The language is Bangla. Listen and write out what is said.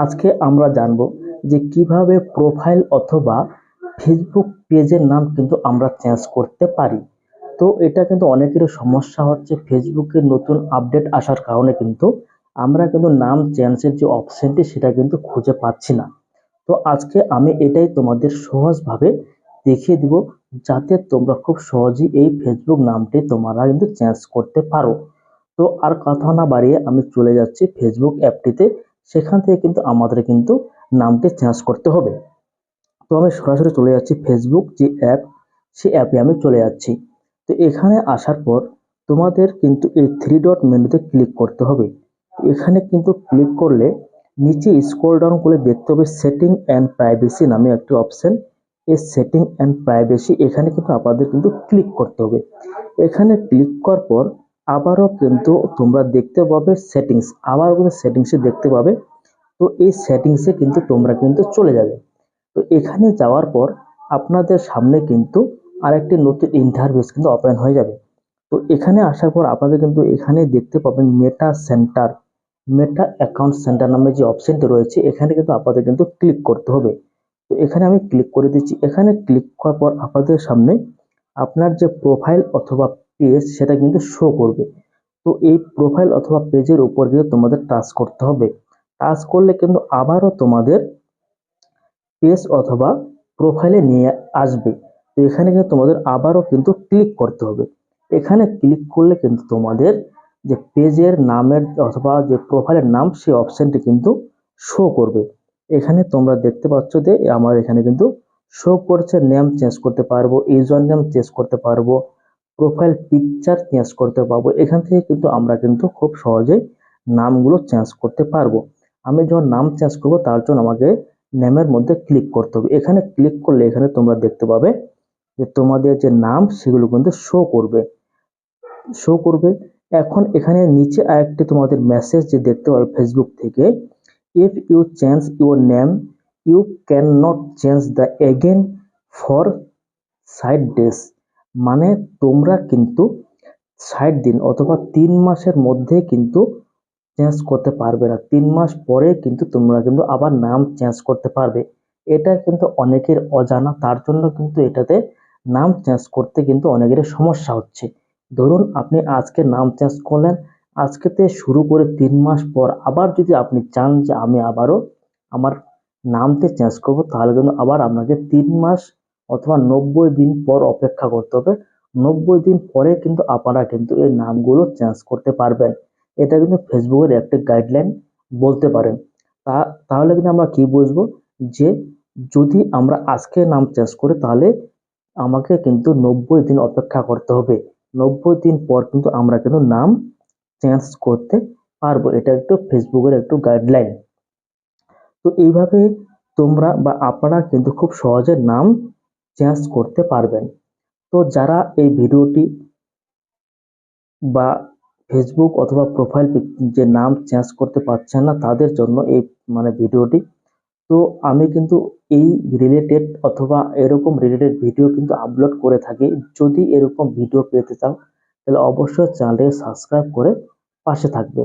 আজকে আমরা জানব যে কিভাবে প্রোফাইল অথবা ফেসবুক পেজের নাম কিন্তু আমরা চেঞ্জ করতে পারি। তো এটা কিন্তু অনেকেরই সমস্যা হচ্ছে, ফেসবুকে নতুন আপডেট আসার কারণে কিন্তু আমরা কিন্তু নাম চেঞ্জের যে অপশনটি সেটা কিন্তু খুঁজে পাচ্ছি না। তো আজকে আমি এটাই তোমাদের সহজভাবে দেখিয়ে দিব, যাতে তোমরা খুব সহজেই এই ফেসবুক নামটি তোমরা কিন্তু চেঞ্জ করতে পারো। তো আর কথা না বাড়িয়ে আমি চলে যাচ্ছি ফেসবুক অ্যাপটিতে। সেখান থেকে কিন্তু আমাদের কিন্তু নামটি চেঞ্জ করতে হবে। তো আমি সরাসরি চলে যাচ্ছি ফেসবুক যে অ্যাপ, সেই অ্যাপে আমি চলে যাচ্ছি। তো এখানে আসার পর তোমাদের কিন্তু এই থ্রি ডট মেনুতে ক্লিক করতে হবে। এখানে কিন্তু ক্লিক করলে নিচে স্ক্রল ডাউন করে দেখতে হবে সেটিং অ্যান্ড প্রাইভেসি নামে একটি অপশন। এই সেটিং অ্যান্ড প্রাইভেসি এখানে কিন্তু আপনাদের কিন্তু ক্লিক করতে হবে। এখানে ক্লিক করার পর আবারও কিন্তু তোমরা দেখতে পাবে সেটিংস, আবার কিন্তু সেটিংসে দেখতে পাবে। তো এই সেটিংসে কিন্তু তোমরা কিন্তু চলে যাবে। তো এখানে যাওয়ার পর আপনাদের সামনে কিন্তু আরেকটি নতুন ইন্টারফেস কিন্তু ওপেন হয়ে যাবে। তো এখানে আসার পর আপনাদের কিন্তু এখানে দেখতে পাবেন মেটা সেন্টার, মেটা অ্যাকাউন্ট সেন্টার নামে যে অপশনটি রয়েছে, এখানে কিন্তু আপনাদের কিন্তু ক্লিক করতে হবে। তো এখানে আমি ক্লিক করে দিচ্ছি। এখানে ক্লিক করার পর আপনাদের সামনে আপনার যে প্রোফাইল অথবা পেজ সেটা কিন্তু শো করবে। তো এই প্রোফাইল অথবা পেজের উপর গিয়ে তোমাদের টাচ করতে হবে। টাচ করলে কিন্তু আবারও তোমাদের পেজ অথবা প্রোফাইলে নিয়ে আসবে। তো এখানে কিন্তু তোমাদের আবারও কিন্তু ক্লিক করতে হবে। এখানে ক্লিক করলে কিন্তু তোমাদের যে পেজের নামের অথবা যে প্রোফাইলের নাম সেই অপশনটি কিন্তু শো করবে। এখানে তোমরা দেখতে পাচ্ছ যে আমার এখানে কিন্তু শো করছে নেম চেঞ্জ করতে পারবো, ইউজার নেম চেঞ্জ করতে পারবো, প্রোফাইল পিকচার চেঞ্জ করতে পারবো। এখান থেকে কিন্তু আমরা কিন্তু খুব সহজেই নামগুলো চেঞ্জ করতে পারবো। আমি যখন নাম চেঞ্জ করবো তার জন্য আমাকে নেমের মধ্যে ক্লিক করতে হবে। এখানে ক্লিক করলে এখানে তোমরা দেখতে পাবে যে তোমাদের যে নাম সেগুলো কিন্তু শো করবে। এখন এখানে নিচে আরেকটি তোমাদের মেসেজ যে দেখতে পাবে ফেসবুক থেকে, if you change your name you can not change the again for 60 days। মানে তোমরা কিন্তু 60 দিন অথবা 3 মাসের মধ্যে কিন্তু চেঞ্জ করতে পারবে না। 3 মাস পরে কিন্তু তোমরা কিন্তু আবার নাম চেঞ্জ করতে পারবে। এটা কিন্তু অনেকের অজানা, তার জন্য কিন্তু এটাতে নাম চেঞ্জ করতে কিন্তু অনেকের সমস্যা হচ্ছে। ধরুন আপনি আজকে নাম চেঞ্জ করলেন, আজকেতে শুরু করে 3 মাস পর আবার যদি আপনি চান যে আমি আবারও আমার নামটি চেঞ্জ করব, তাহলে কিন্তু আবার আপনাকে 3 মাস অথবা 90 দিন পর অপেক্ষা করতে হবে। 90 দিন পরে কিন্তু আপনারা কিন্তু এই নামগুলো চেঞ্জ করতে পারবেন। এটা কিন্তু ফেসবুকের একটা গাইডলাইন বলতে পারেন। তাহলে কিন্তু আমরা কি বুঝবো, যে যদি আমরা আজকে নাম চেঞ্জ করি তাহলে আমাকে কিন্তু 90 দিন অপেক্ষা করতে হবে। 90 দিন পর কিন্তু আমরা কিন্তু নাম চেঞ্জ করতে পারবো। এটা একটু ফেসবুকের একটু গাইডলাইন। তো এইভাবে তোমরা বা আপনারা কিন্তু খুব সহজে নাম চেঞ্জ করতে পারবেন। তো যারা এই ভিডিওটি বা ফেসবুক অথবা প্রোফাইল যে নাম চেঞ্জ করতে পারছেন না তাদের জন্য এই ভিডিওটি। তো আমি কিন্তু এই রিলেটেড অথবা এরকম রিলেটেড ভিডিও কিন্তু আপলোড করে থাকি। যদি এরকম ভিডিও পেতে চাও তাহলে অবশ্যই চ্যানেলটিকে সাবস্ক্রাইব করে পাশে থাকবে।